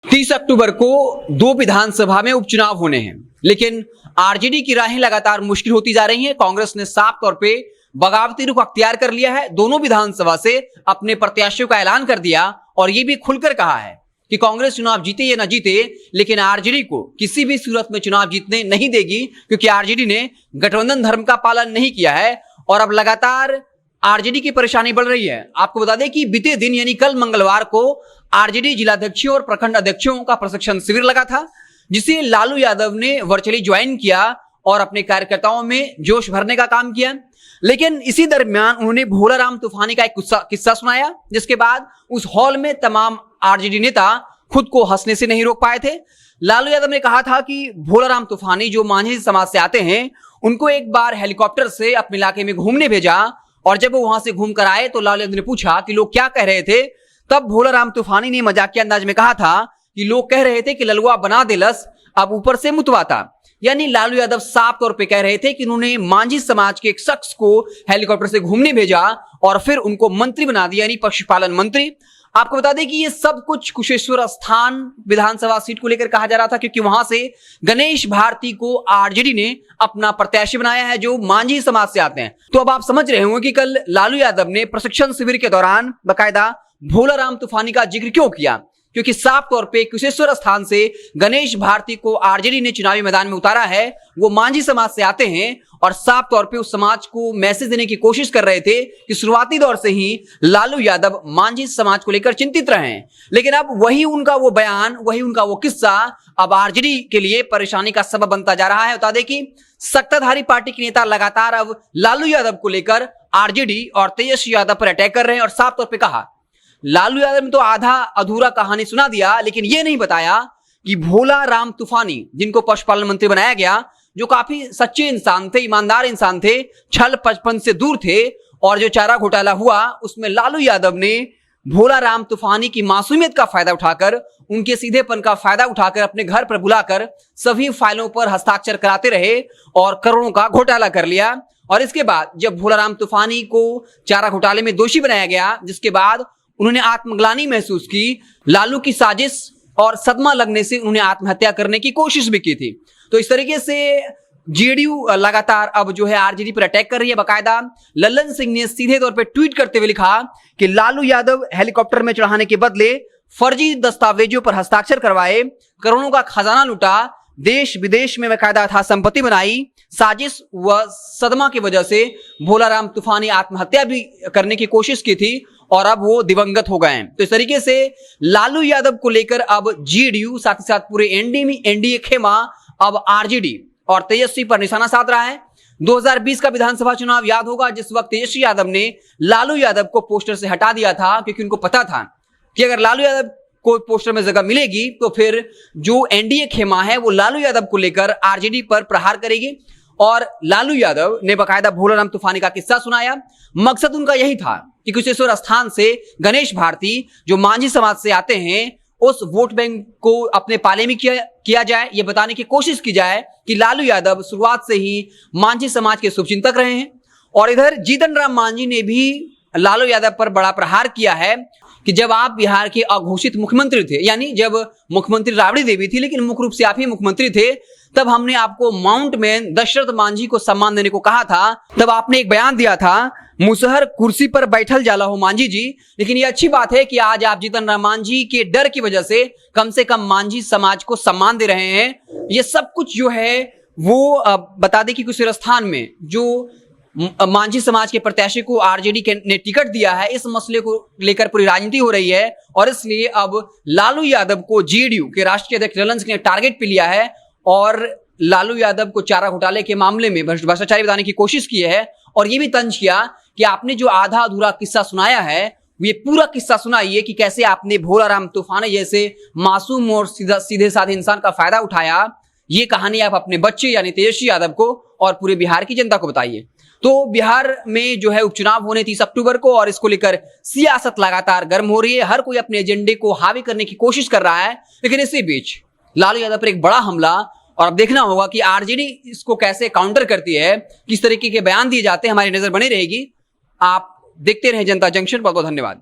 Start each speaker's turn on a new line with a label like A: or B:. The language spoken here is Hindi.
A: 30 अक्टूबर को 2 विधानसभा में उपचुनाव होने हैं, लेकिन आरजेडी की राहें लगातार मुश्किल होती जा रही हैं। कांग्रेस ने साफ तौर पे बगावती रुख अख्तियार कर लिया है। दोनों विधानसभा से अपने प्रत्याशियों का ऐलान कर दिया और यह भी खुलकर कहा है कि कांग्रेस चुनाव जीते या न जीते, लेकिन आरजेडी को किसी भी सूरत में चुनाव जीतने नहीं देगी, क्योंकि आरजेडी ने गठबंधन धर्म का पालन नहीं किया है और अब लगातार आरजेडी की परेशानी बढ़ रही है। आपको बता दें कि बीते दिन यानी कल मंगलवार को आरजेडी जिलाध्यक्षों और प्रखंड अध्यक्षों का प्रशिक्षण शिविर लगा था, जिसे लालू यादव ने वर्चुअली ज्वाइन किया और अपने कार्यकर्ताओं में जोश भरने का काम किया। लेकिन इसी दरमियान उन्होंने भोलाराम तूफानी का एक किस्सा सुनाया, जिसके बाद उस हॉल में तमाम आरजेडी नेता खुद को हंसने से नहीं रोक पाए थे। लालू यादव ने कहा था कि भोलाराम तूफानी जो मांझी समाज से आते हैं, उनको एक बार हेलीकॉप्टर से अपने इलाके में घूमने भेजा और जब वो वहां से घूम कर आए तो लालू यादव ने पूछा कि लोग क्या कह रहे थे। तब भोलाराम तूफानी ने मजाकिया अंदाज में कहा था कि लोग कह रहे थे कि ललुआ बना दे लस, अब ऊपर से मुतवाता। यानी लालू यादव साफ तौर पे कह रहे थे कि उन्होंने मांझी समाज के एक शख्स को हेलीकॉप्टर से घूमने भेजा और फिर उनको मंत्री बना दिया, यानी पशुपालन मंत्री। आपको बता दें कि ये सब कुछ कुशेश्वर स्थान विधानसभा सीट को लेकर कहा जा रहा था, क्योंकि वहां से गणेश भारती को आरजेडी ने अपना प्रत्याशी बनाया है जो मांझी समाज से आते हैं। तो अब आप समझ रहे होंगे कि कल लालू यादव ने प्रशिक्षण शिविर के दौरान बाकायदा भोलाराम तूफानी का जिक्र क्यों किया, क्योंकि साफ तौर पे कुशेश्वर स्थान से गणेश भारती को आरजेडी ने चुनावी मैदान में उतारा है। वो मांझी समाज से आते हैं और साफ तौर पे उस समाज को मैसेज देने की कोशिश कर रहे थे कि शुरुआती दौर से ही लालू यादव मांझी समाज को लेकर चिंतित रहे हैं। लेकिन अब वही उनका वो बयान, वही उनका वो किस्सा अब आरजेडी के लिए परेशानी का सबब बनता जा रहा है। बता दें कि सत्ताधारी पार्टी के नेता लगातार अब लालू यादव को लेकर आरजेडी और तेजस्वी यादव पर अटैक कर रहे हैं और साफ तौर पर कहा, लालू यादव ने तो आधा अधूरा कहानी सुना दिया, लेकिन यह नहीं बताया कि भोलाराम तूफानी, जिनको पशुपालन मंत्री बनाया गया, जो काफी सच्चे इंसान थे, ईमानदार इंसान थे, छल पचपन से दूर थे, और जो चारा घोटाला हुआ उसमें लालू यादव ने भोलाराम तूफानी की मासूमियत का फायदा उठाकर, उनके सीधेपन का फायदा उठाकर अपने घर पर बुलाकर सभी फाइलों पर हस्ताक्षर कराते रहे और करोड़ों का घोटाला कर लिया। और इसके बाद जब भोलाराम तूफानी को चारा घोटाले में दोषी बनाया गया, जिसके बाद उन्होंने आत्मग्लानि महसूस की, लालू की साजिश और सदमा लगने से उन्होंने आत्महत्या करने की कोशिश भी की थी। तो इस तरीके से जेडीयू लगातार अब जो है आरजेडी पर अटैक कर रही है। बाकायदा लल्लन सिंह ने सीधे तौर पे ट्वीट करते हुए लिखा कि लालू यादव हेलीकॉप्टर में चढ़ाने के बदले फर्जी दस्तावेजों पर हस्ताक्षर करवाए, करोड़ों का खजाना लूटा, देश विदेश में बाकायदा था संपत्ति बनाई, साजिश व सदमा की वजह से भोलाराम तूफानी आत्महत्या भी करने की कोशिश की थी और अब वो दिवंगत हो गए हैं। तो इस तरीके से लालू यादव को लेकर अब जेडीयू साथ ही साथ पूरे एनडीए खेमा अब आरजेडी और तेजस्वी पर निशाना साध रहा है। 2020 का विधानसभा चुनाव याद होगा, जिस वक्त तेजस्वी यादव ने लालू यादव को पोस्टर से हटा दिया था, क्योंकि उनको पता था कि अगर लालू यादव को पोस्टर में जगह मिलेगी तो फिर जो एनडीए खेमा है वो लालू यादव को लेकर आरजेडी पर प्रहार करेगी। और लालू यादव ने बाकायदा भोलाराम तूफानी का किस्सा सुनाया। मकसद उनका यही था कि कुशेश्वर स्थान से गणेश भारती, जो मांझी समाज से आते हैं, उस वोट बैंक को अपने पाले में किया जाए, ये बताने की कोशिश की जाए कि लालू यादव शुरुआत से ही मांझी समाज के शुभचिंतक रहे हैं। और इधर जीतन राम मांझी ने भी लालू यादव पर बड़ा प्रहार किया है कि जब आप बिहार के अघोषित मुख्यमंत्री थे, यानी जब मुख्यमंत्री राबड़ी देवी थी लेकिन मुख्य रूप से आप ही मुख्यमंत्री थे, तब हमने आपको माउंट मैन दशरथ मांझी को सम्मान देने को कहा था। तब आपने एक बयान दिया था, मुसहर कुर्सी पर बैठल जाला हो मांझी जी। लेकिन ये अच्छी बात है कि आज आप जीतन राम मांझी के डर की वजह से कम मांझी समाज को सम्मान दे रहे हैं। ये सब कुछ जो है वो बता दें कि कुशेश्वर स्थान में जो मांझी समाज के प्रत्याशी को आरजेडी ने टिकट दिया है, इस मसले को लेकर पूरी राजनीति हो रही है और इसलिए अब लालू यादव को जेडीयू के राष्ट्रीय अध्यक्ष लल्लन सिंह ने टारगेट पे लिया है और लालू यादव को चारा घोटाले के मामले में भ्रष्टाचारी बताने की कोशिश की है और ये भी तंज किया कि आपने जो आधा अधूरा किस्सा सुनाया है, ये पूरा किस्सा सुनाइए कि कैसे आपने भोलाराम तूफानी जैसे मासूम और सीधे साधे इंसान का फायदा उठाया। ये कहानी आप अपने बच्चे यानी तेजस्वी यादव को और पूरे बिहार की जनता को बताइए। तो बिहार में जो है उपचुनाव होने 30 अक्टूबर को और इसको लेकर सियासत लगातार गर्म हो रही है। हर कोई अपने एजेंडे को हावी करने की कोशिश कर रहा है, लेकिन इसी बीच लालू यादव पर एक बड़ा हमला, और अब देखना होगा कि आरजेडी इसको कैसे काउंटर करती है, किस तरीके के बयान दिए जाते हैं। हमारी नजर बनी रहेगी। आप देखते रहे जनता जंक्शन। बहुत बहुत धन्यवाद।